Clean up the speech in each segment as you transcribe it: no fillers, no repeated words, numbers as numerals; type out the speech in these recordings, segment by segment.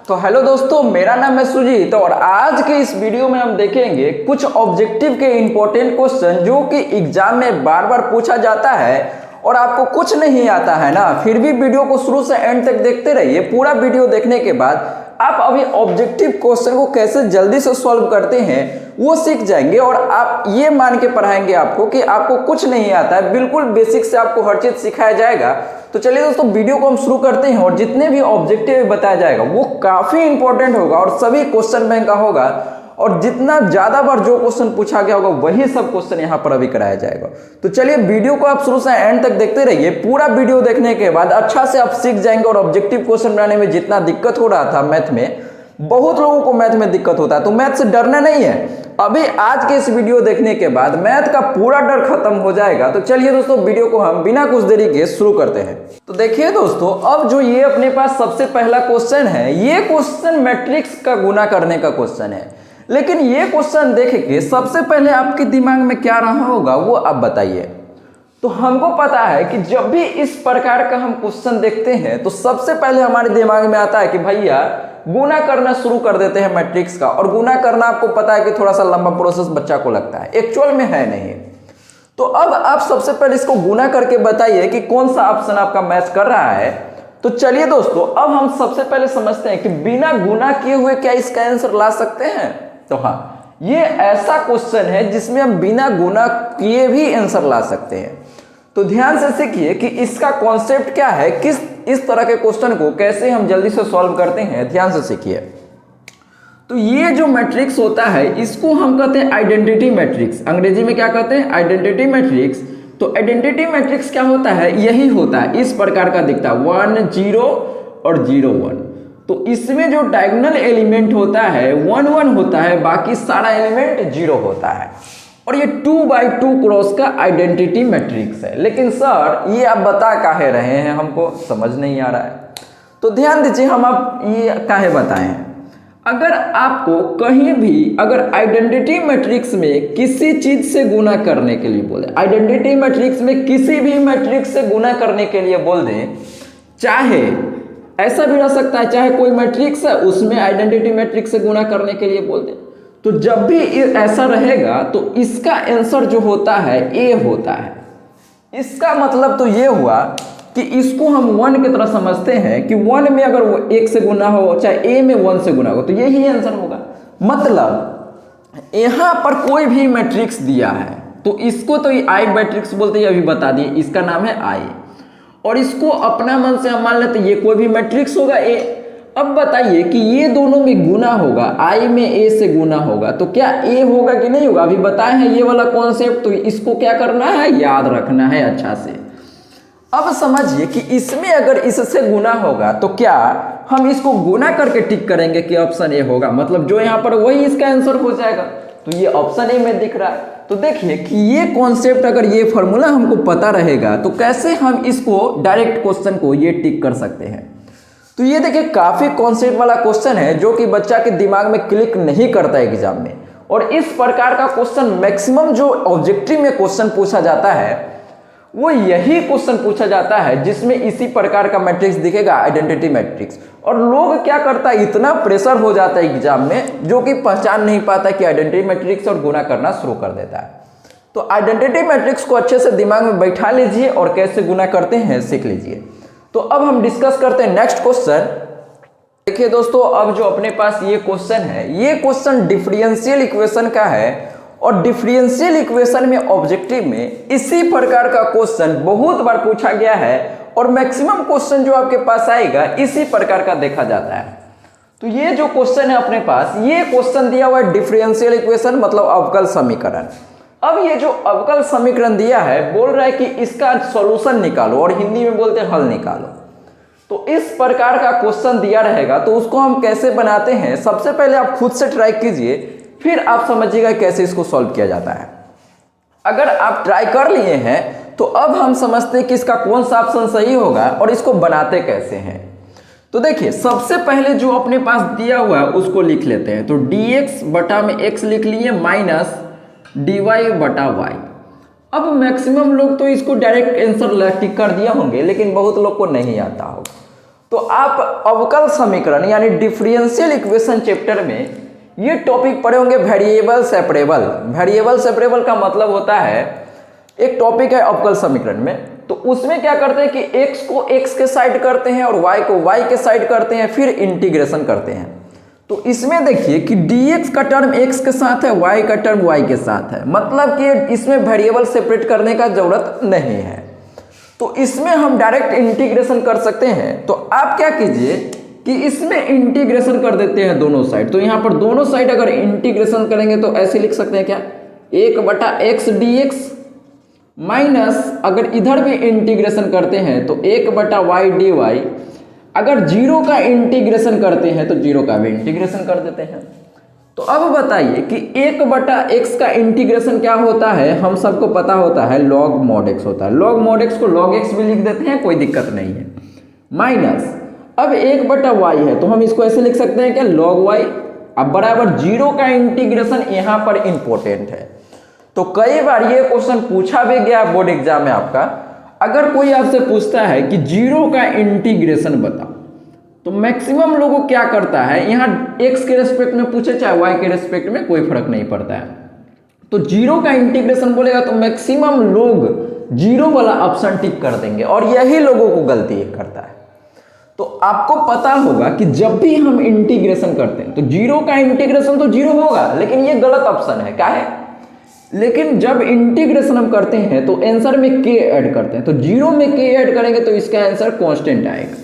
तो हेलो दोस्तों, मेरा नाम है सुजीत और आज के इस वीडियो में हम देखेंगे कुछ ऑब्जेक्टिव के इंपॉर्टेंट क्वेश्चन जो कि एग्जाम में बार बार पूछा जाता है और आपको कुछ नहीं आता है ना, फिर भी वीडियो को शुरू से एंड तक देखते रहिए। पूरा वीडियो देखने के बाद आप अभी ऑब्जेक्टिव क्वेश्चन को कैसे जल्दी से सॉल्व करते हैं वो सीख जाएंगे और आप ये मान के पढ़ाएंगे आपको कि आपको कुछ नहीं आता है, बिल्कुल बेसिक से आपको हर चीज सिखाया जाएगा। तो चलिए दोस्तों, वीडियो को हम शुरू करते हैं और जितने भी ऑब्जेक्टिव बताया जाएगा वो काफी इंपॉर्टेंट होगा और सभी क्वेश्चन बैंक का होगा और जितना ज्यादा बार जो क्वेश्चन पूछा गया होगा वही सब क्वेश्चन यहाँ पर अभी कराया जाएगा। तो चलिए वीडियो को आप शुरू से एंड तक देखते रहिए। पूरा वीडियो देखने के बाद अच्छा से आप सीख जाएंगे और ऑब्जेक्टिव क्वेश्चन बनाने में जितना दिक्कत हो रहा था मैथ में, बहुत लोगों को मैथ में दिक्कत होता है, तो मैथ से डरना नहीं है। अभी आज के इस वीडियो देखने के बाद मैथ का पूरा डर खत्म हो जाएगा। तो चलिए दोस्तों, वीडियो को हम बिना कुछ देरी के शुरू करते हैं। तो देखिए दोस्तों, अब जो ये अपने पास सबसे पहला क्वेश्चन है, ये क्वेश्चन मैट्रिक्स का गुना करने का क्वेश्चन है। लेकिन ये क्वेश्चन देख के सबसे पहले आपके दिमाग में क्या रहा होगा वो आप बताइए। तो हमको पता है कि जब भी इस प्रकार का हम क्वेश्चन देखते हैं तो सबसे पहले हमारे दिमाग में आता है कि भैया गुना करना शुरू कर देते हैं मैट्रिक्स का। और गुना करना आपको पता है कि थोड़ा सा लंबा प्रोसेस बच्चा को लगता है, एक्चुअल में है नहीं। तो अब आप सबसे पहले इसको गुना करके बताइए कि कौन सा ऑप्शन आपका मैच कर रहा है। तो चलिए दोस्तों, अब हम सबसे पहले समझते हैं कि बिना गुना किए हुए क्या इसका आंसर ला सकते हैं। तो हाँ, ये ऐसा क्वेश्चन है जिसमें हम बिना गुना किए भी आंसर ला सकते हैं। तो ध्यान से सीखिए कि इसका कॉन्सेप्ट क्या है, किस इस तरह के क्वेश्चन को कैसे हम जल्दी से सॉल्व करते हैं, ध्यान से सीखिए। तो ये जो मैट्रिक्स होता है इसको हम कहते हैं आइडेंटिटी मैट्रिक्स। अंग्रेजी में क्या कहते हैं? Identity matrix. तो आइडेंटिटी मैट्रिक्स क्या होता है? यही होता है, इस प्रकार का दिखता है 1 0 और 0 1। तो इसमें जो डायगोनल एलिमेंट होता है 1 1 होता है, बाकी सारा एलिमेंट 0 होता है और ये 2x2 क्रॉस का आइडेंटिटी मैट्रिक्स है। लेकिन सर ये आप बता काहे रहे हैं, हमको समझ नहीं आ रहा है। तो ध्यान दीजिए, हम आप ये काहे बताएं। अगर आपको कहीं भी अगर आइडेंटिटी मैट्रिक्स में किसी चीज से गुना करने के लिए बोले, आइडेंटिटी मैट्रिक्स में किसी भी मैट्रिक्स से गुना करने के लिए बोल दें, चाहे ऐसा भी रह सकता है, चाहे कोई मैट्रिक्स है उसमें आइडेंटिटी मैट्रिक्स से गुना करने के लिए बोल दें, तो जब भी ऐसा रहेगा तो इसका आंसर जो होता है ए होता है। इसका मतलब तो ये हुआ कि इसको हम 1 की तरह समझते हैं कि 1 में अगर वो 1 से गुना हो, चाहे ए में 1 से गुना हो, तो यही आंसर होगा। मतलब यहां पर कोई भी मैट्रिक्स दिया है तो इसको तो आई मैट्रिक्स बोलते हैं, अभी बता दिए, इसका नाम है आई। और इसको अपना मन से हम मान लेते ये कोई भी मैट्रिक्स होगा ए। अब बताइए कि ये दोनों में गुना होगा, आई में ए से गुना होगा, तो क्या ए होगा कि नहीं होगा? अभी बताए हैं ये वाला कॉन्सेप्ट, तो इसको क्या करना है, याद रखना है अच्छा से। अब समझिए कि इसमें अगर इससे गुना होगा तो क्या हम इसको गुना करके टिक करेंगे कि ऑप्शन ए होगा, मतलब जो यहाँ पर वही इसका आंसर हो जाएगा। तो ये ऑप्शन ए में दिख रहा है। तो देखिए कि ये कॉन्सेप्ट, अगर ये फॉर्मूला हमको पता रहेगा तो कैसे हम इसको डायरेक्ट क्वेश्चन को ये टिक कर सकते हैं। तो ये देखिए काफी कॉन्सेप्ट वाला क्वेश्चन है जो कि बच्चा के दिमाग में क्लिक नहीं करता है एग्जाम में। और इस प्रकार का क्वेश्चन मैक्सिमम जो ऑब्जेक्टिव में क्वेश्चन पूछा जाता है वो यही क्वेश्चन पूछा जाता है जिसमें इसी प्रकार का मैट्रिक्स दिखेगा, आइडेंटिटी मैट्रिक्स। और लोग क्या करता है, इतना प्रेशर हो जाता है एग्जाम में जो कि पहचान नहीं पाता कि आइडेंटिटी मैट्रिक्स और गुना करना शुरू कर देता है। तो आइडेंटिटी मैट्रिक्स को अच्छे से दिमाग में बैठा लीजिए और कैसे गुना करते हैं सीख लीजिए। तो अब हम डिस्कस करते हैं नेक्स्ट क्वेश्चन। देखिए दोस्तों, अब जो अपने पास ये क्वेश्चन है, ये क्वेश्चन डिफरेंशियल इक्वेशन का है और डिफरेंशियल इक्वेशन में ऑब्जेक्टिव में इसी प्रकार का क्वेश्चन बहुत बार पूछा गया है और मैक्सिमम क्वेश्चन जो आपके पास आएगा इसी प्रकार का देखा जाता है। तो ये जो क्वेश्चन है अपने पास, ये क्वेश्चन दिया हुआ है डिफरेंशियल इक्वेशन, मतलब अवकल समीकरण। अब ये जो अवकल समीकरण दिया है बोल रहा है कि इसका सॉल्यूशन निकालो, और हिंदी में बोलते हैं हल निकालो। तो इस प्रकार का क्वेश्चन दिया रहेगा तो उसको हम कैसे बनाते हैं, सबसे पहले आप खुद से ट्राई कीजिए, फिर आप समझिएगा कैसे इसको सॉल्व किया जाता है। अगर आप ट्राई कर लिए हैं तो अब हम समझते हैं कि इसका कौन सा ऑप्शन सही होगा और इसको बनाते कैसे हैं। तो देखिए, सबसे पहले जो अपने पास दिया हुआ है उसको लिख लेते हैं। तो dx बटा में x लिख लिए माइनस dy बटा y। अब मैक्सिमम लोग तो इसको डायरेक्ट आंसर टिक कर दिया होंगे, लेकिन बहुत लोग को नहीं आता होगा। तो आप अवकल समीकरण यानी डिफरेंशियल इक्वेशन चैप्टर में ये टॉपिक पढ़े होंगे, वेरिएबल सेपरेबल। वेरिएबल सेपरेबल का मतलब होता है, एक टॉपिक है अवकल समीकरण में, तो उसमें क्या करते हैं कि x को x के साइड करते हैं और y को y के साइड करते हैं, फिर इंटीग्रेशन करते हैं। तो इसमें देखिए कि dx का टर्म x के साथ है, y का टर्म y के साथ है, मतलब कि इसमें वेरिएबल सेपरेट करने का जरूरत नहीं है। तो इसमें हम डायरेक्ट इंटीग्रेशन कर सकते हैं। तो आप क्या कीजिए कि इसमें इंटीग्रेशन कर देते हैं दोनों साइड। तो यहाँ पर दोनों साइड अगर इंटीग्रेशन करेंगे तो ऐसे लिख सकते हैं क्या, 1/x dx माइनस, अगर इधर भी इंटीग्रेशन करते हैं तो 1/y dy। अगर जीरो का इंटीग्रेशन करते हैं तो जीरो का भी इंटीग्रेशन कर देते हैं। तो अब बताइए कि 1/x का इंटीग्रेशन क्या होता है, हम सबको पता होता है log mod x होता है। log mod x को log x भी लिख देते हैं, कोई दिक्कत नहीं है। माइनस अब 1/y है तो हम इसको ऐसे लिख सकते हैं क्या, log y। अब बराबर जीरो का इंटीग्रेशन यहाँ पर इंपॉर्टेंट है। तो कई बार ये क्वेश्चन पूछा भी गया बोर्ड एग्जाम में आपका, अगर कोई आपसे पूछता है कि जीरो का इंटीग्रेशन बताओ, तो मैक्सिमम लोगों क्या करता है, यहाँ x के रेस्पेक्ट में पूछे चाहे y के रेस्पेक्ट में, कोई फर्क नहीं पड़ता है। तो जीरो का इंटीग्रेशन बोलेगा तो मैक्सिमम लोग जीरो वाला ऑप्शन टिक कर देंगे, और यही लोगों को गलती करता है। तो आपको पता होगा कि जब भी हम इंटीग्रेशन करते हैं तो जीरो का इंटीग्रेशन तो जीरो होगा, लेकिन ये गलत ऑप्शन है, क्या है। लेकिन जब इंटीग्रेशन हम करते हैं तो आंसर में k ऐड करते हैं, तो जीरो में k ऐड करेंगे तो इसका आंसर कांस्टेंट आएगा।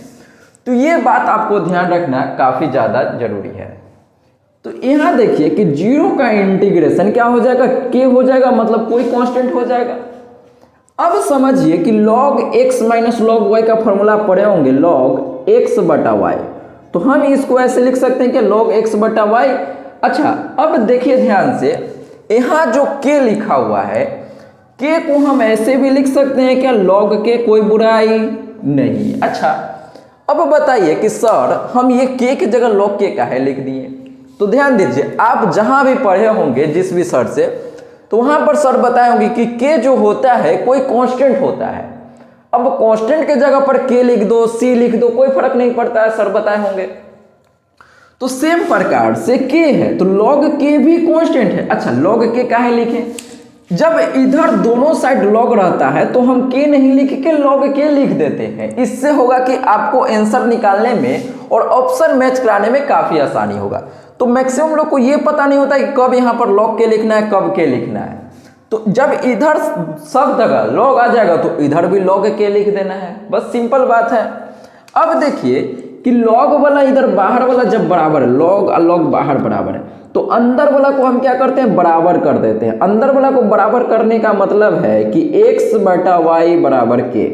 तो ये बात आपको ध्यान रखना काफी ज्यादा जरूरी है। तो यहाँ देखिए कि जीरो का इंटीग्रेशन क्या हो जाएगा, k हो जाएगा, मतलब कोई कांस्टेंट हो जाएगा। अब समझिए कि log x minus log y का फॉर्मूला पढ़े होंगे, log x/y। तो हम इसको ऐसे लिख सकते हैं कि log x/y। अच्छा अब देखिए ध्यान से, यहाँ जो k लिखा हुआ है, k को हम ऐसे भी लिख सकते हैं क्या, log k, कोई बुराई नहीं। अच्छा अब बताइए कि सर हम ये k की जगह log k काहे लिख दिए। तो ध्यान दीजिए, आप जहां भी पढ़े होंगे जिस भी सर से, तो वहां पर सर बताए होंगे कि k जो होता है कोई कांस्टेंट होता है। अब कांस्टेंट के जगह पर k लिख दो, c लिख दो, कोई फर्क नहीं पड़ता है, सर बताए होंगे। तो सेम प्रकार से k है तो log k भी कांस्टेंट है। अच्छा log k काहे लिखें, जब इधर दोनों साइड log रहता है तो हम k नहीं लिख के log k लिख देते हैं। इससे होगा कि आपको आंसर निकालने में और ऑप्शन मैच कराने में काफी आसानी होगा। तो मैक्सिमम लोग को ये पता नहीं होता कि कब यहाँ पर log k लिखना है, कब k लिखना है। तो जब इधर सब जगह log आ जाएगा तो इधर भी log k लिख देना है, बस सिंपल बात है। अब देखिए कि log वाला इधर बाहर वाला जब बराबर है, log और log बाहर बराबर है, तो अंदर वाला को हम क्या करते हैं, बराबर कर देते हैं। अंदर वाला को बराबर करने का मतलब है कि x/y बराबर k।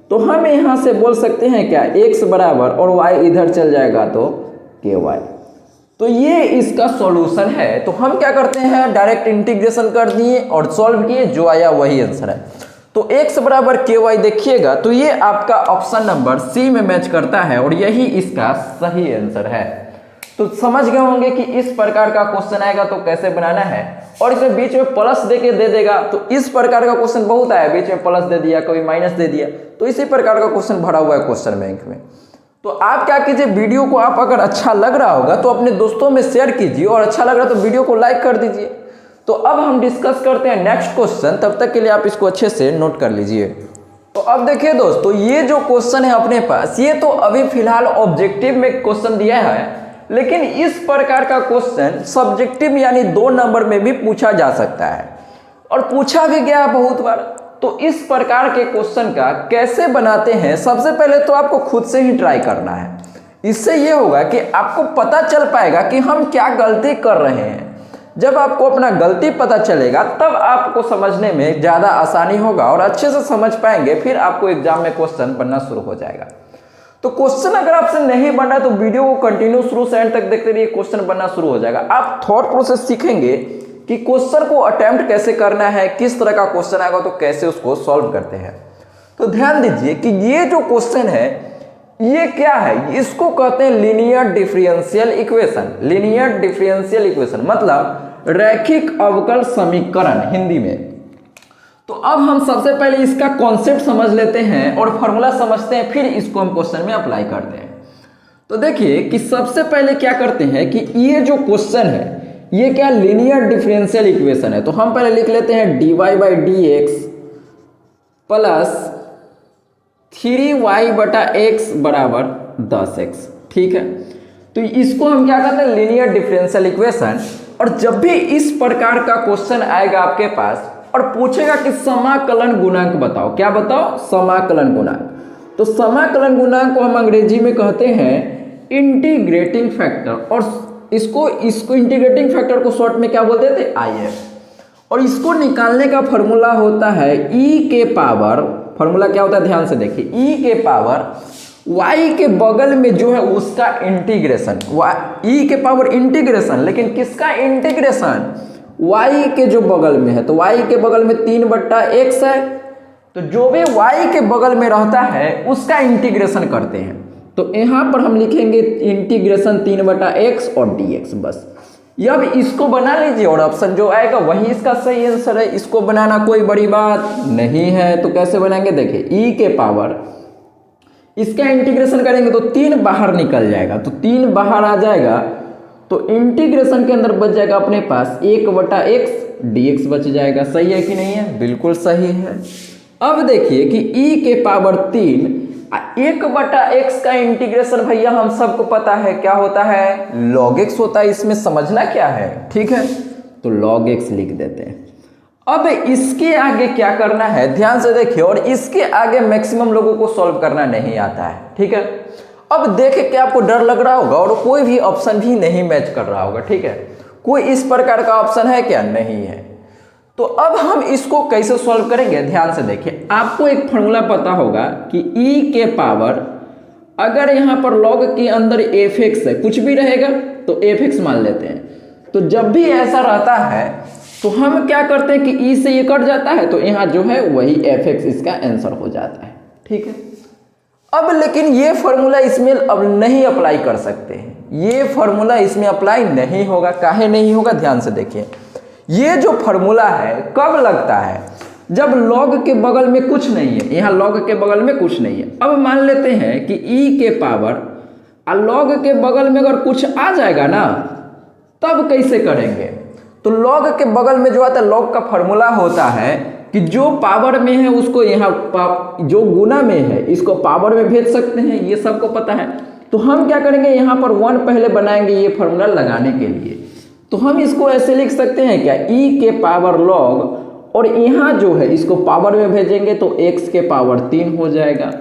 तो हम यहाँ से बोल सकते हैं क्या, x बराबर और y इधर चल जाएगा तो ky। तो ये इसका सॉल्यूशन है। तो हम क्या करते हैं, डायरेक्ट इंटीग्रेशन कर दिए और सॉल्व किए, जो आया वही आंसर है। तो x बराबर ky देखिएगा तो ये आपका ऑप्शन नंबर सी में मैच करता है और यही इसका सही आंसर है। तो समझ गए होंगे कि इस प्रकार का क्वेश्चन आएगा तो कैसे बनाना है, और इसमें बीच में प्लस देके दे देगा। तो इस प्रकार का क्वेश्चन बहुत आया, बीच में प्लस दे दिया, कभी माइनस दे दिया, तो इसी प्रकार का क्वेश्चन भरा हुआ है क्वेश्चन बैंक में। तो आप क्या कीजिए, वीडियो को आप अगर अच्छा लग रहा होगा तो अपने दोस्तों में शेयर कीजिए, और अच्छा लग रहा तो वीडियो को लाइक कर दीजिए। तो अब हम डिस्कस करते हैं नेक्स्ट क्वेश्चन, तब तक के लिए आप इसको अच्छे से नोट कर लीजिए। तो अब देखिए दोस्तों, ये जो क्वेश्चन है अपने पास, ये तो अभी फिलहाल ऑब्जेक्टिव में क्वेश्चन दिया है, लेकिन इस प्रकार का क्वेश्चन सब्जेक्टिव यानी 2 नंबर में भी पूछा जा सकता है, और पूछा भी गया बहुत बार। तो इस प्रकार के क्वेश्चन का कैसे बनाते हैं, सबसे पहले तो आपको खुद से ही ट्राई करना है। इससे ये होगा कि आपको पता चल पाएगा कि हम क्या गलती कर रहे हैं। जब आपको अपना गलती पता चलेगा तब आपको समझने में ज़्यादा आसानी होगा और अच्छे से समझ पाएंगे, फिर आपको एग्जाम में क्वेश्चन बनना शुरू हो जाएगा। तो क्वेश्चन अगर आपसे नहीं बन रहा है तो वीडियो को कंटिन्यू शुरू से एंड तक देखते रहिए, क्वेश्चन बनना शुरू हो जाएगा। आप थॉट प्रोसेस सीखेंगे कि क्वेश्चन को अटेम्प्ट कैसे करना है, किस तरह का क्वेश्चन आएगा तो कैसे उसको सॉल्व करते हैं। तो ध्यान दीजिए कि ये जो क्वेश्चन है ये क्या है, इसको कहते हैं linear differential equation. Linear differential equation मतलब रैखिक अवकल समीकरण हिंदी में। तो अब हम सबसे पहले इसका कॉन्सेप्ट समझ लेते हैं और फॉर्मूला समझते हैं, फिर इसको हम क्वेश्चन में अप्लाई करते हैं। तो देखिए कि सबसे पहले क्या करते हैं कि ये जो क्वेश्चन है ये क्या लीनियर डिफरेंशियल इक्वेशन है, तो हम पहले लिख लेते हैं dy/dx प्लस 3y/x बराबर 10x। ठीक है, तो इसको हम क्या कहते हैं लीनियर डिफरेंशियल इक्वेशन। और जब भी इस प्रकार का क्वेश्चन आएगा आपके पास और पूछेगा कि समाकलन गुणांक बताओ, क्या बताओ, समाकलन गुणांक, तो समाकलन गुणांक को हम अंग्रेजी में कहते हैं इंटीग्रेटिंग फैक्टर, और इसको इंटीग्रेटिंग फैक्टर को शॉर्ट में क्या बोलते थे, IF। और इसको निकालने का फॉर्मूला होता है e के पावर, फॉर्मूला क्या होता है ध्यान से देखिए, e के पावर y के बगल में जो है उसका इंटीग्रेशन, e के पावर इंटीग्रेशन, लेकिन किसका इंटीग्रेशन, y के जो बगल में है, तो y के बगल में 3/x है, तो जो भी y के बगल में रहता है उसका इंटीग्रेशन करते हैं। तो यहाँ पर हम लिखेंगे इंटीग्रेशन 3/x और dx बस। अब इसको बना लीजिए और ऑप्शन जो आएगा वही इसका सही आंसर है, इसको बनाना कोई बड़ी बात नहीं है। तो कैसे बनाएंगे, देखिए e के पावर, इसका इंटीग्रेशन करेंगे तो 3 बाहर निकल जाएगा, तो 3 बाहर आ जाएगा, तो इंटीग्रेशन के अंदर बच जाएगा अपने पास 1/x dx बच जाएगा। सही है कि नहीं है, बिल्कुल सही है। अब देखिए कि e के पावर 3 1/x का इंटीग्रेशन भैया हम सबको पता है क्या होता है, log x होता है, इसमें समझना क्या है, ठीक है, तो log x लिख देते हैं। अब इसके आगे क्या करना है ध्यान से देखिए, और इसके आगे मैक्सिमम लोगों को सॉल्व करना नहीं आता है, ठीक है। अब देखे कि आपको डर लग रहा होगा और कोई भी ऑप्शन भी नहीं मैच कर रहा होगा, ठीक है, कोई इस प्रकार का ऑप्शन है क्या, नहीं है। तो अब हम इसको कैसे सॉल्व करेंगे, ध्यान से देखिए, आपको एक फॉर्मूला पता होगा कि e के पावर, अगर यहाँ पर log के अंदर fx है, कुछ भी रहेगा तो fx मान लेते हैं, तो जब भी ऐसा रहता है तो हम क्या करते हैं कि e से ये कट जाता है, तो यहाँ जो है वही fx इसका आंसर हो जाता है, ठीक है। अब लेकिन ये फॉर्मूला इसमें अब नहीं अप्लाई कर सकते हैं, ये फॉर्मूला इसमें अप्लाई नहीं होगा। काहे नहीं होगा, ध्यान से देखिए, ये जो फॉर्मूला है कब लगता है, जब log के बगल में कुछ नहीं है, यहाँ log के बगल में कुछ नहीं है। अब मान लेते हैं कि e के पावर और log के बगल में अगर कुछ आ जाएगा ना, तब कैसे करेंगे, तो log के बगल में जो आता है, log का फॉर्मूला होता है कि जो पावर में है उसको यहाँ जो गुना में है इसको पावर में भेज सकते हैं, ये सबको पता है। तो हम क्या करेंगे, यहाँ पर 1 पहले बनाएंगे ये फॉर्मूला लगाने के लिए, तो हम इसको ऐसे लिख सकते हैं क्या, e के पावर log, और यहाँ जो है इसको पावर में भेजेंगे तो x के पावर 3 हो जाएगा।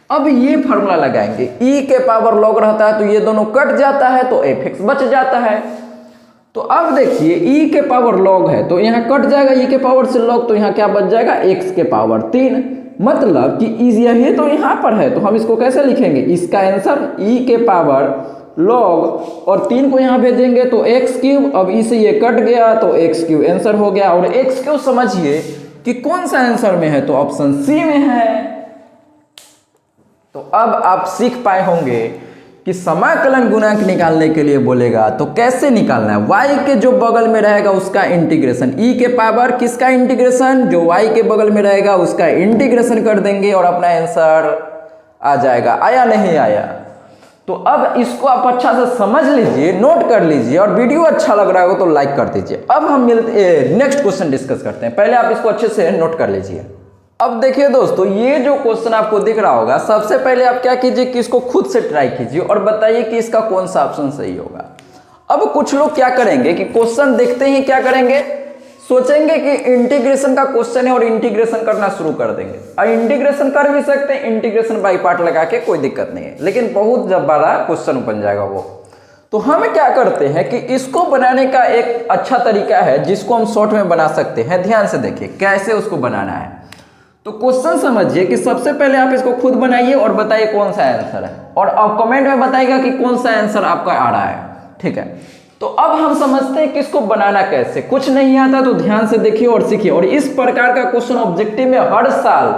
अब ये फॉर्मूला लगाएंगे, e के पावर log रहता है तो ये दोनों कट जाता है तो fx बच जाता है। तो अब देखिए e के पावर log है तो यहाँ कट जाएगा e के पावर से log, तो यहाँ क्या बच जाएगा, x के पावर 3, मतलब कि यही तो यहाँ पर है, तो हम इसको कैसे लिखेंगे, इसका आंसर e के पावर log और 3 को यहाँ भेजेंगे तो x3, अब इसे ये कट गया तो x3 आंसर हो गया। और x3 समझिए कि कौन सा आंसर में है, तो ऑप्शन सी में है। तो अब आप सीख पाए होंगे कि समाकलन गुणांक निकालने के लिए बोलेगा तो कैसे निकालना है, y के जो बगल में रहेगा उसका इंटीग्रेशन, e के पावर किसका इंटीग्रेशन, जो y के बगल में रहेगा उसका इंटीग्रेशन कर देंगे और अपना आंसर आ जाएगा। आया नहीं आया, तो अब इसको आप अच्छा से समझ लीजिए, नोट कर लीजिए, और वीडियो अच्छा लग रहा होगा तो लाइक कर दीजिए। अब हम नेक्स्ट क्वेश्चन डिस्कस करते हैं, पहले आप इसको अच्छे से नोट कर लीजिए। अब देखिए दोस्तों, ये जो क्वेश्चन आपको दिख रहा होगा, सबसे पहले आप क्या कीजिए कि इसको खुद से ट्राई कीजिए और बताइए कि इसका कौन सा ऑप्शन सही होगा। अब कुछ लोग क्या करेंगे कि क्वेश्चन देखते ही क्या करेंगे, सोचेंगे कि इंटीग्रेशन का क्वेश्चन है और इंटीग्रेशन करना शुरू कर देंगे। और इंटीग्रेशन कर भी सकते हैं, इंटीग्रेशन बाई पार्ट लगा के, कोई दिक्कत नहीं है, लेकिन बहुत जब बड़ा क्वेश्चन बन जाएगा वो। तो हम क्या करते हैं कि इसको बनाने का एक अच्छा तरीका है जिसको हम शॉर्ट में बना सकते हैं। ध्यान से देखिए कैसे उसको बनाना है। तो क्वेश्चन समझिए कि सबसे पहले आप इसको खुद बनाइए और बताइए कौन सा आंसर है, और आप कमेंट में बताइएगा कि कौन सा आंसर आपका आ रहा है, ठीक है। तो अब हम समझते हैं कि इसको बनाना कैसे, कुछ नहीं आता तो ध्यान से देखिए और सीखिए। और इस प्रकार का क्वेश्चन ऑब्जेक्टिव में हर साल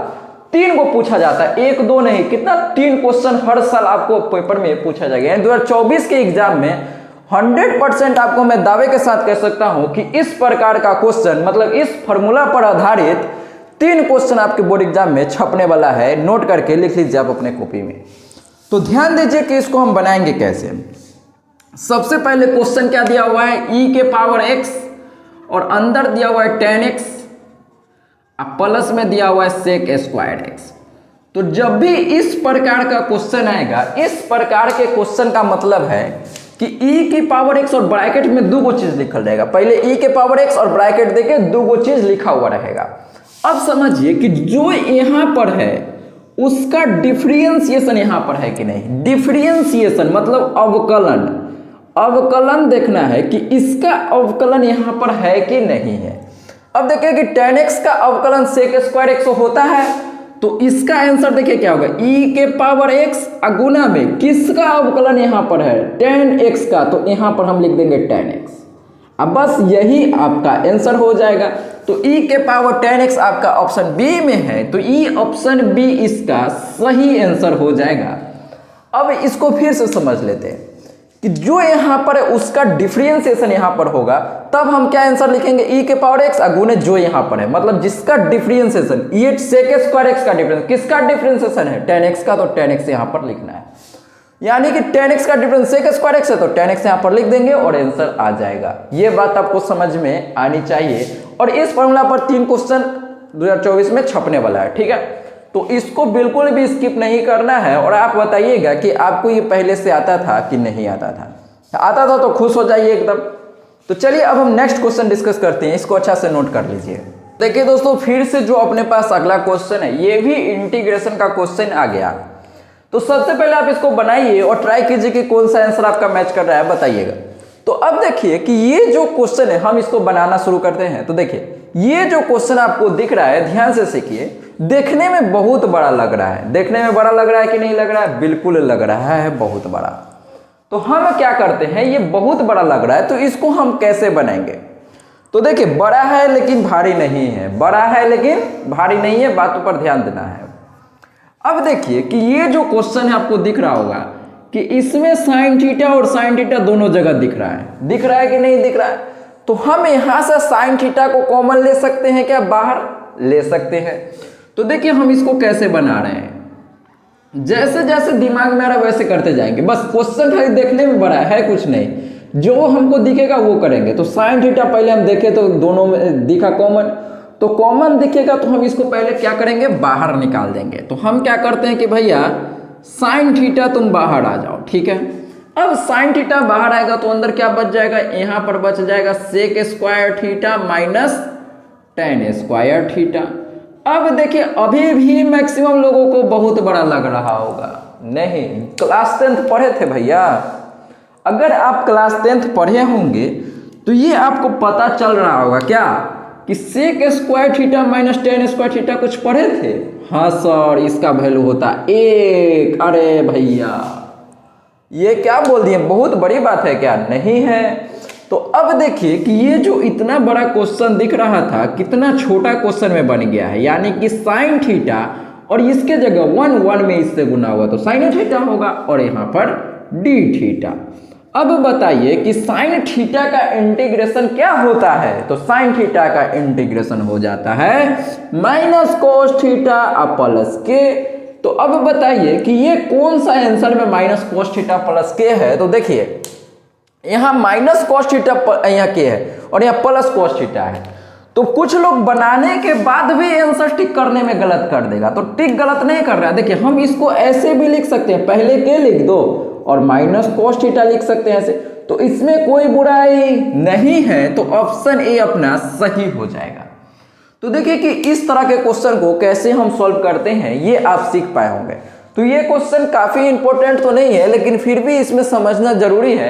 3 को पूछा जाता है, 1 2 नहीं, कितना 3 क्वेश्चन हर साल आपको पेपर में पूछा जाएगा। यानी 2024 के एग्जाम में 100% आपको मैं दावे के साथ कह सकता हूं कि इस प्रकार का क्वेश्चन, मतलब इस फॉर्मूला पर आधारित 3 क्वेश्चन आपके बोर्ड एग्जाम में छपने वाला है। नोट करके लिख लीजिए आप अपने कॉपी में। तो ध्यान दीजिए कि इसको हम बनाएंगे कैसे। सबसे पहले क्वेश्चन क्या दिया हुआ है, e के पावर x और अंदर दिया हुआ है tan x, प्लस में दिया हुआ है sec स्क्वायर x। तो जब भी इस प्रकार का क्वेश्चन आएगा, इस प्रकार के क्वेश्चन का मतलब है कि e की पावर x और ब्रैकेट में दो चीज लिखल रहेगा। पहले e के पावर x और ब्रैकेट देके दो चीज लिखा हुआ रहेगा। अब समझिए कि जो यहां पर है उसका डिफरेंशिएशन यहां पर है कि नहीं। डिफरेंशिएशन मतलब अवकलन, अवकलन देखना है कि इसका अवकलन यहां पर है कि नहीं है। अब देखिए कि tan x का अवकलन sec स्क्वायर x होता है, तो इसका आंसर देखिए क्या होगा, e के पावर x गुना में किसका अवकलन यहां पर है, tan x का, तो यहां पर हम लिख देंगे tan x। अब बस यही आपका आंसर हो जाएगा। तो e के पावर tan x आपका ऑप्शन बी में है, तो e ऑप्शन बी इसका सही आंसर हो जाएगा। अब इसको फिर से समझ लेते हैं कि जो यहां पर है उसका डिफरेंशिएशन यहां पर होगा, तब हम क्या आंसर लिखेंगे, e के पावर x गुने जो यहां पर है, मतलब जिसका डिफरेंशिएशन, ये sec स्क्वायर x का डिफरेंस, किसका डिफरेंशिएशन है, tan x का, तो tan x यहां पर लिखना है। यानी कि tan x का डिफरेंस sec स्क्वायर x है, तो tan x यहां पर लिख देंगे और आंसर आ जाएगा। ये बात आपको समझ में आनी चाहिए। और इस फॉर्मूला पर 3 क्वेश्चन 2024 में छपने वाला है, ठीक है। तो इसको बिल्कुल भी स्किप नहीं करना है और आप बताइएगा कि आपको ये पहले से आता था कि नहीं आता था। आता था तो खुश हो जाइए एकदम। तो चलिए अब हम नेक्स्ट क्वेश्चन डिस्कस करते हैं, इसको अच्छा से नोट कर लीजिए। देखिए दोस्तों, फिर से जो अपने पास अगला क्वेश्चन है ये भी इंटीग्रेशन का क्वेश्चन आ गया। तो सबसे पहले आप इसको बनाइए और ट्राई कीजिए कि कौन सा आंसर आपका मैच कर रहा है, बताइएगा। तो अब देखिए कि ये जो क्वेश्चन है हम इसको बनाना शुरू करते हैं। तो देखिए ये जो क्वेश्चन आपको दिख रहा है, ध्यान से सीखिए। देखने में बहुत बड़ा लग रहा है, देखने में बड़ा लग रहा है कि नहीं लग रहा है, बिल्कुल लग रहा है बहुत बड़ा। तो हम क्या करते हैं, ये बहुत बड़ा लग रहा है तो इसको हम कैसे बनाएंगे। तो देखिए बड़ा है लेकिन भारी नहीं है, बड़ा है लेकिन भारी नहीं है, बातों पर ध्यान देना है। अब देखिए कि ये जो क्वेश्चन है आपको दिख रहा होगा कि इसमें साइन थीटा और साइन थीटा दोनों जगह दिख रहा है कि नहीं दिख रहा है। तो हम यहां से साइन थीटा को कॉमन ले सकते हैं क्या, बाहर ले सकते हैं। तो देखिए हम इसको कैसे बना रहे हैं, जैसे जैसे दिमाग में आ रहा है वैसे करते जाएंगे। बस क्वेश्चन खाली देखने में बड़ा है, कुछ नहीं, जो हमको दिखेगा वो करेंगे। तो साइन थीटा पहले हम देखें तो दोनों में दिखा कॉमन, तो कॉमन दिखेगा तो हम इसको पहले क्या करेंगे, बाहर निकाल देंगे। तो हम क्या करते हैं कि भैया साइन थीटा तुम बाहर आ जाओ, ठीक है। अब साइन थीटा बाहर आएगा तो अंदर क्या बच जाएगा, यहां पर बच जाएगा sec square theta minus tan square theta. अब देखिए अभी भी मैक्सिमम लोगों को बहुत बड़ा लग रहा होगा, नहीं, क्लास 10th पढ़े थे भैया। अगर आप क्लास 10th पढ़े होंगे तो ये आपको पता चल रहा होगा क्या कि sec square theta minus tan square theta कुछ पढ़े थे। हाँ सर, इसका वैल्यू होता 1। अरे भैया ये क्या बोल दिए, बहुत बड़ी बात है क्या, नहीं है। तो अब देखिए कि ये जो इतना बड़ा क्वेश्चन दिख रहा था कितना छोटा क्वेश्चन में बन गया है। यानी कि साइन थीटा और इसके जगह 1 में इससे गुना हुआ तो साइन थीटा होगा और यहाँ पर डी थीटा। अब बताइए कि साइन थीटा का इंटीग्रेशन क्या होता है। तो साइन थीटा का इंटीग्रेशन हो जाता है माइनस कोस थीटा प्लस के। तो अब बताइए कि ये कौन सा आंसर में माइनस कोस थीटा प्लस के है। तो देखिए यहाँ माइनस कोस थीटा यहाँ के है और यहाँ प्लस कोस थीटा है। तो कुछ लोग बनाने के बाद भी आंसर टिक करने में गलत कर देगा, तो टिक गलत नहीं कर रहा है। देखिए हम इसको ऐसे भी लिख सकते हैं, पहले के लिख दो और माइनस कोस थीटा लिख सकते हैं ऐसे, तो इसमें कोई बुराई नहीं है। तो ऑप्शन ए अपना सही हो जाएगा। तो देखिए कि इस तरह के क्वेश्चन को कैसे हम सॉल्व करते हैं ये आप सीख पाए होंगे। तो ये क्वेश्चन काफी इंपॉर्टेंट तो नहीं है, लेकिन फिर भी इसमें समझना जरूरी है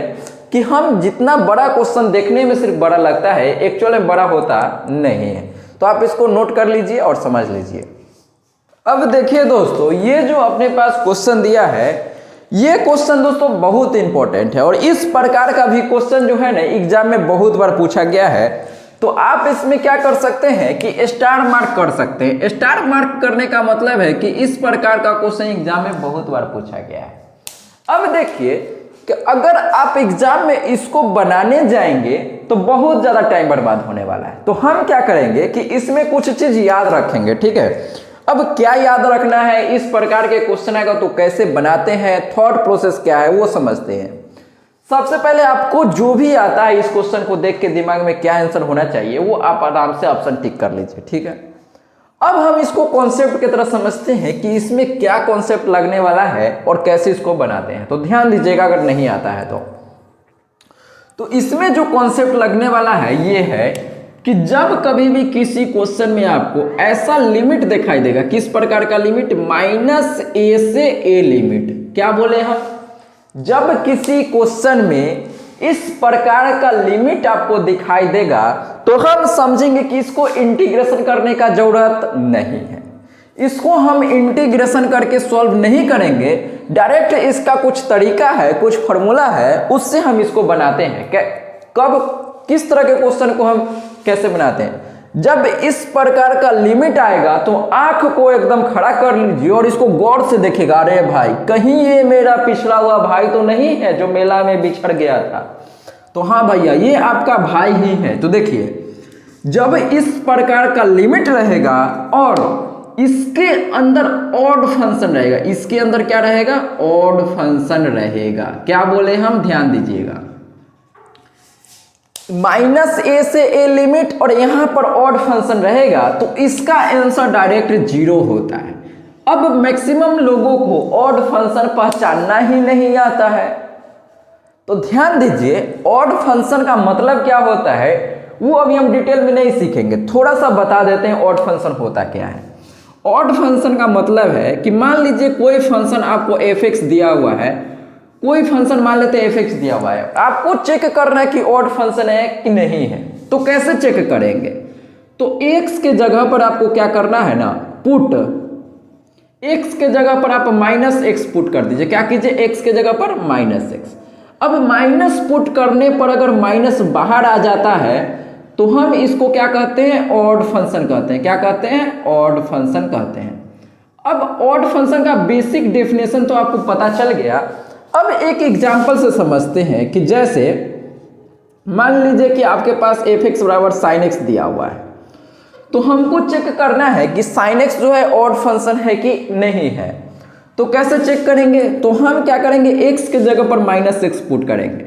कि हम जितना बड़ा क्वेश्चन देखने में सिर्फ बड़ा लगता है, एक्चुअल में बड़ा होता नहीं है। तो आप इसको नोट कर लीजिए और समझ लीजिए। अब देखिए दोस्तों, ये जो अपने पास क्वेश्चन दिया है, ये क्वेश्चन दोस्तों बहुत इंपॉर्टेंट है और इस प्रकार का भी क्वेश्चन जो है ना एग्जाम में बहुत बार पूछा गया है। तो आप इसमें क्या कर सकते हैं कि स्टार मार्क कर सकते हैं। स्टार मार्क करने का मतलब है कि इस प्रकार का क्वेश्चन एग्जाम में बहुत बार पूछा गया है। अब देखिए कि अगर आप एग्जाम में इसको बनाने जाएंगे तो बहुत ज्यादा टाइम बर्बाद होने वाला है। तो हम क्या करेंगे कि इसमें कुछ चीज याद रखेंगे, ठीक है। अब क्या याद रखना है, इस प्रकार के क्वेश्चन आएगा तो कैसे बनाते हैं, थॉट प्रोसेस क्या है वो समझते हैं। सबसे पहले आपको जो भी आता है इस क्वेश्चन को देख के दिमाग में क्या आंसर होना चाहिए वो आप आराम से ऑप्शन टिक कर लीजिए, ठीक है। अब हम इसको कॉन्सेप्ट की तरह समझते हैं कि इसमें क्या कॉन्सेप्ट लगने वाला है और कैसे इसको बनाते हैं। तो ध्यान दीजिएगा अगर नहीं आता है तो इसमें जो कॉन्सेप्ट लगने वाला है ये है कि जब कभी भी किसी क्वेश्चन में आपको ऐसा लिमिट दिखाई देगा, किस प्रकार का लिमिट, -a से a लिमिट, क्या बोले हम, जब किसी क्वेश्चन में इस प्रकार का लिमिट आपको दिखाई देगा तो हम समझेंगे कि इसको इंटीग्रेशन करने का जरूरत नहीं है, इसको हम इंटीग्रेशन करके सॉल्व नहीं करेंगे, डायरेक्ट इसका कुछ तरीका है, कुछ फॉर्मूला है, उससे हम इसको बनाते हैं। कब, किस तरह के क्वेश्चन को हम कैसे बनाते हैं, जब इस प्रकार का लिमिट आएगा तो आंख को एकदम खड़ा कर लीजिए और इसको गौर से देखेगा, अरे भाई कहीं ये मेरा पिछड़ा हुआ भाई तो नहीं है जो मेला में बिछड़ गया था, तो हाँ भैया ये आपका भाई ही है। तो देखिए जब इस प्रकार का लिमिट रहेगा और इसके अंदर ऑड फंक्शन रहेगा, इसके अंदर क्या रहेगा, ऑड फंक्शन रहेगा, क्या बोले हम, ध्यान दीजिएगा, -a से a लिमिट और यहां पर ऑड फंक्शन रहेगा तो इसका आंसर डायरेक्ट 0 होता है। अब मैक्सिमम लोगों को ऑड फंक्शन पहचानना ही नहीं आता है, तो ध्यान दीजिए ऑड फंक्शन का मतलब क्या होता है वो अभी हम डिटेल में नहीं सीखेंगे, थोड़ा सा बता देते हैं ऑड फंक्शन होता क्या है। ऑड फंक्शन का मतलब है कि मान लीजिए कोई फंक्शन आपको f(x) दिया हुआ है, कोई फंक्शन मान लेते हैं f(x) दिया हुआ है, आपको चेक करना है कि ऑड फंक्शन है कि नहीं है। तो कैसे चेक करेंगे, तो x के जगह पर आपको क्या करना है ना, पुट, x के जगह पर आप -x पुट कर दीजिए, क्या कीजिए, x के जगह पर -x। अब माइनस पुट करने पर अगर माइनस बाहर आ जाता है तो हम इसको क्या कहते हैं, ऑड फंक्शन कहते हैं, क्या कहते हैं, ऑड फंक्शन कहते हैं। अब ऑड फंक्शन का बेसिक डेफिनेशन तो आपको पता चल गया। अब एक एग्जांपल से समझते हैं कि जैसे मान लीजिए कि आपके पास f(x) बराबर sin x दिया हुआ है, तो हमको चेक करना है कि sin x जो है ऑड फंक्शन है कि नहीं है। तो कैसे चेक करेंगे, तो हम क्या करेंगे, x के जगह पर -x पुट करेंगे।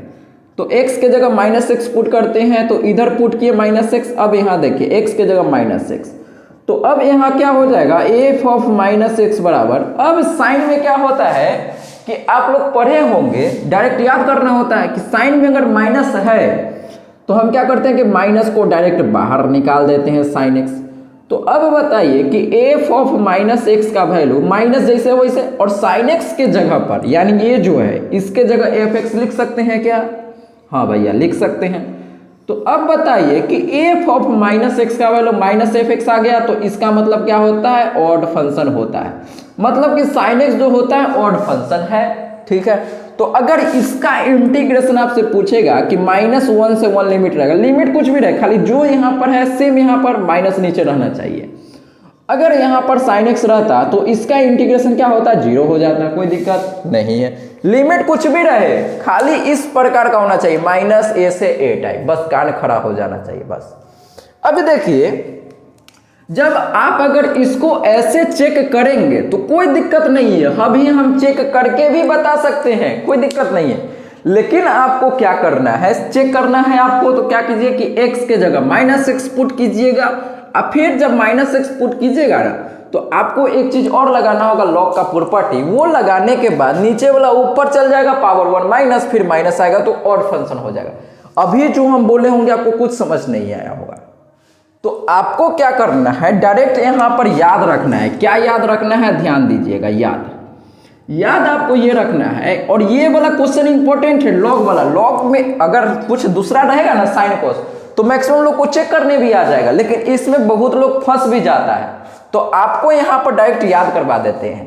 तो x के जगह -x पुट करते हैं तो इधर पुट किए -x, अब यहाँ देखिए x के जगह -x, तो अब यहाँ क्या हो जाएगा, f(-x) बराबर, अब साइन में क्या होता है कि आप लोग पढ़े होंगे, डायरेक्ट याद करना होता है कि साइन में अगर माइनस है तो हम क्या करते हैं कि माइनस को डायरेक्ट बाहर निकाल देते हैं sin x। तो अब बताइए कि f(-x) का वैल्यू माइनस जैसे वैसे, और sin x के जगह पर यानी ये जो है इसके जगह f(x) लिख सकते हैं क्या, हाँ भैया लिख सकते हैं। तो अब बताइए कि f(-x) का वैल्यू -f(x) आ गया तो इसका मतलब क्या होता है, ऑड फंक्शन होता है, मतलब कि sin x जो होता है ऑड फंक्शन है, ठीक है। तो अगर इसका इंटीग्रेशन आपसे पूछेगा कि -1 से 1 लिमिट रहेगा, लिमिट कुछ भी रहे, खाली जो यहाँ पर है सेम यहाँ पर माइनस नीचे रहना चाहिए। अगर यहाँ पर sin x रहता तो इसका इंटीग्रेशन क्या होता, 0 हो जाता, कोई दिक्कत नहीं है। लिमिट कुछ भी रहे, खाली इस प्रकार का होना चाहिए, -a से a टाइप, बस कान खड़ा हो जाना चाहिए बस। अब देखिए जब आप अगर इसको ऐसे चेक करेंगे तो कोई दिक्कत नहीं है, अभी हम चेक करके भी बता सकते हैं, कोई दिक्कत नहीं है। लेकिन आपको क्या करना है, चेक करना है आपको, तो क्या कीजिए कि x के जगह -x पुट कीजिएगा, और फिर जब -x पुट कीजिएगा ना तो आपको एक चीज और लगाना होगा, लॉग का प्रॉपर्टी, वो लगाने के बाद नीचे वाला ऊपर चल जाएगा, पावर 1 माइनस, फिर माइनस आएगा तो ऑड फंक्शन हो जाएगा। अभी जो हम बोले होंगे आपको कुछ समझ नहीं आया होगा, तो आपको क्या करना है, डायरेक्ट यहां पर याद रखना है। क्या याद रखना है, ध्यान दीजिएगा, याद आपको ये रखना है। और ये वाला क्वेश्चन इंपॉर्टेंट है, लॉग वाला। लॉग में अगर कुछ दूसरा रहेगा ना, साइन कोस, तो मैक्सिमम लोग को चेक करने भी आ जाएगा, लेकिन इसमें बहुत लोग फंस भी जाता है। तो आपको यहां पर डायरेक्ट याद करवा देते हैं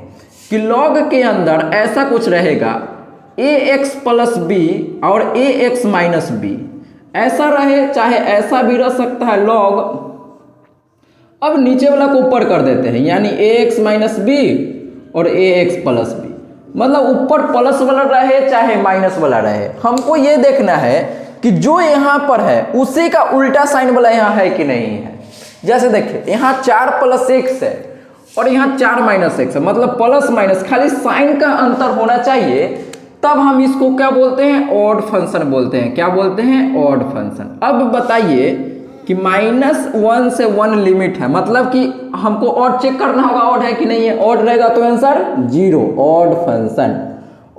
कि लॉग के अंदर ऐसा कुछ रहेगा, ax प्लस b और ax माइनस b, ऐसा रहे चाहे ऐसा भी रह सकता है लॉग। अब नीचे वाला को ऊपर कर देते हैं, यानी ax माइनस b और ax प्लस b, मतलब ऊपर प्लस वाला रहे चाहे माइनस वाला रहे, हमको ये देखना है कि जो यहाँ पर है उसी का उल्टा साइन वाला यहाँ है कि नहीं है। जैसे देखिए यहाँ 4 + x है और यहाँ 4 माइनस एक्स है, मतलब प्लस माइनस खाली साइन का अंतर होना चाहिए, तब हम इसको क्या बोलते हैं, ऑड फंक्शन बोलते हैं। क्या बोलते हैं, ऑड फंक्शन। अब बताइए कि -1 से 1 लिमिट है, मतलब कि हमको ऑड चेक करना होगा ऑड है कि नहीं है। ऑड रहेगा तो answer 0, odd function,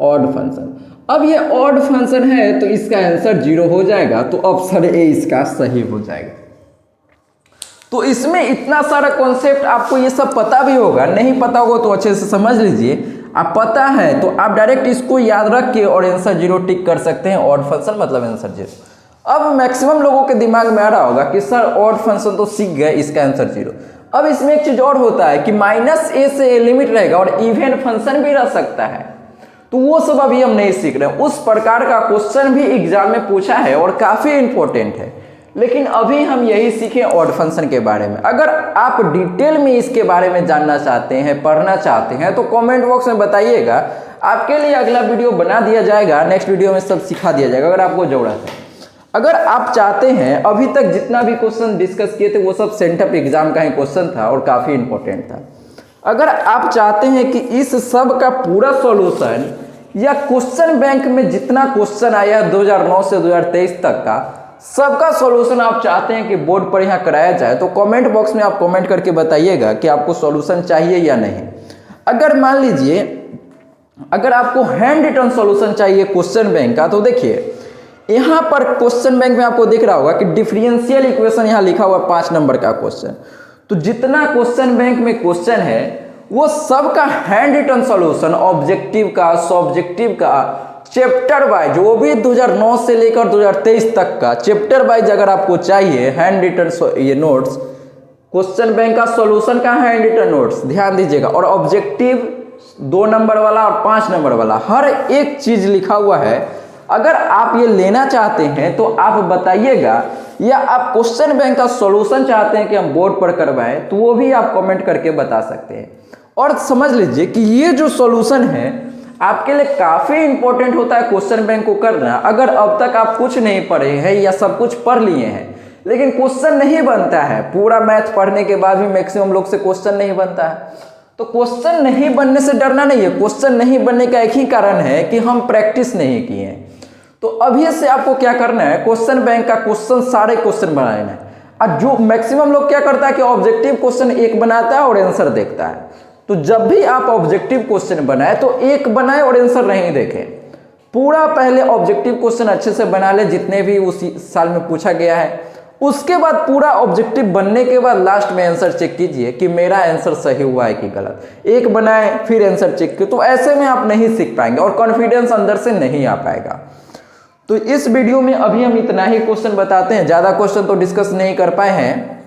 odd function. अब ये ऑड फंक्शन है तो इसका आंसर 0 हो जाएगा, तो ऑप्शन ए इसका सही हो जाएगा। तो इसमें इतना सारा कॉन्सेप्ट आपको ये सब पता भी होगा, नहीं पता होगा तो अच्छे से समझ लीजिए। आप पता है तो आप डायरेक्ट इसको याद रख के और आंसर 0 टिक कर सकते हैं, ऑड फंक्शन मतलब आंसर 0। अब मैक्सिमम लोगों के दिमाग में आ रहा होगा कि सर ऑड फंक्शन तो सीख गए, इसका आंसर 0। अब इसमें एक चीज और होता है कि -a से a लिमिट रहेगा और इवन फंक्शन भी रह सकता है, तो वो सब अभी हम नहीं सीख रहे हैं। उस प्रकार का क्वेश्चन भी एग्जाम में पूछा है और काफी इंपॉर्टेंट है, लेकिन अभी हम यही सीखे ऑड फंक्शन के बारे में। अगर आप डिटेल में इसके बारे में जानना चाहते हैं, पढ़ना चाहते हैं, तो कमेंट बॉक्स में बताइएगा, आपके लिए अगला वीडियो बना दिया जाएगा, नेक्स्ट वीडियो में सब सिखा दिया जाएगा अगर आपको जरूरत है। अगर आप चाहते हैं, अभी तक जितना भी क्वेश्चन डिस्कस किए थे वो सब सेंटअप एग्जाम का ही क्वेश्चन था और काफी इंपॉर्टेंट था। अगर आप चाहते हैं कि इस सब का पूरा सॉल्यूशन या क्वेश्चन बैंक में जितना क्वेश्चन आया 2009 से 2023 तक का सबका सॉल्यूशन आप चाहते हैं कि बोर्ड पर यहाँ कराया जाए, तो कमेंट बॉक्स में आप कमेंट करके बताइएगा कि आपको सॉल्यूशन चाहिए या नहीं। अगर मान लीजिए अगर आपको हैंड रिटन सॉल्यूशन चाहिए क्वेश्चन बैंक का, तो देखिए यहाँ पर क्वेश्चन बैंक में आपको दिख रहा होगा कि डिफरेंशियल इक्वेशन यहाँ लिखा हुआ 5 नंबर का क्वेश्चन। तो जितना क्वेश्चन बैंक में क्वेश्चन है वो सबका हैंड रिटन सॉल्यूशन, ऑब्जेक्टिव का, सब्जेक्टिव का, चैप्टर वाइज, वो भी 2009 से लेकर 2023 तक का चैप्टर वाइज अगर आपको चाहिए हैंड रिटन ये नोट्स, क्वेश्चन बैंक का सॉल्यूशन का हैंड रिटन नोट्स, ध्यान दीजिएगा, और ऑब्जेक्टिव 2 नंबर वाला और 5 नंबर वाला, हर एक चीज लिखा हुआ है। अगर आप ये लेना चाहते हैं तो आप बताइएगा, या आप क्वेश्चन बैंक का सॉल्यूशन चाहते हैं कि हम बोर्ड पर करवाएं, तो वो भी आप कमेंट करके बता सकते हैं। और समझ लीजिए कि ये जो सॉल्यूशन है आपके लिए काफी इंपॉर्टेंट होता है क्वेश्चन बैंक को करना। अगर अब तक आप कुछ नहीं पढ़े हैं या सब कुछ पढ़ लिए हैं लेकिन क्वेश्चन नहीं बनता है, पूरा मैथ पढ़ने के बाद भी मैक्सिमम लोग से क्वेश्चन नहीं बनता है, तो क्वेश्चन नहीं बनने से डरना नहीं है। क्वेश्चन नहीं बनने का एक ही कारण है कि हम प्रैक्टिस नहीं किए हैं। तो अभी से आपको क्या करना है, क्वेश्चन बैंक का क्वेश्चन, सारे क्वेश्चन बनाना है। और जो मैक्सिमम लोग क्या करता है कि ऑब्जेक्टिव क्वेश्चन एक बनाता है और आंसर देखता है। तो जब भी आप ऑब्जेक्टिव क्वेश्चन बनाए तो एक बनाए और आंसर नहीं देखें, पूरा पहले ऑब्जेक्टिव क्वेश्चन अच्छे से बना ले जितने भी उसी साल में पूछा गया है, उसके बाद पूरा ऑब्जेक्टिव बनने के बाद लास्ट में आंसर चेक कीजिए कि मेरा आंसर सही हुआ है कि गलत। एक बनाए फिर आंसर चेक कीजिए, तो ऐसे में आप नहीं सीख पाएंगे और कॉन्फिडेंस अंदर से नहीं आ पाएगा। तो इस वीडियो में अभी हम इतना ही क्वेश्चन बताते हैं, ज़्यादा क्वेश्चन तो डिस्कस नहीं कर पाए हैं,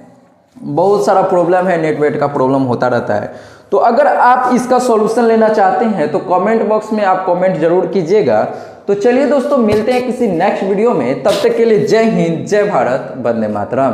बहुत सारा प्रॉब्लम है, नेटवर्क का प्रॉब्लम होता रहता है। तो अगर आप इसका सॉल्यूशन लेना चाहते हैं तो कमेंट बॉक्स में आप कमेंट जरूर कीजिएगा। तो चलिए दोस्तों, मिलते हैं किसी नेक्स्ट वीडियो में, तब तक के लिए जय हिंद, जय भारत, वंदे मातरम।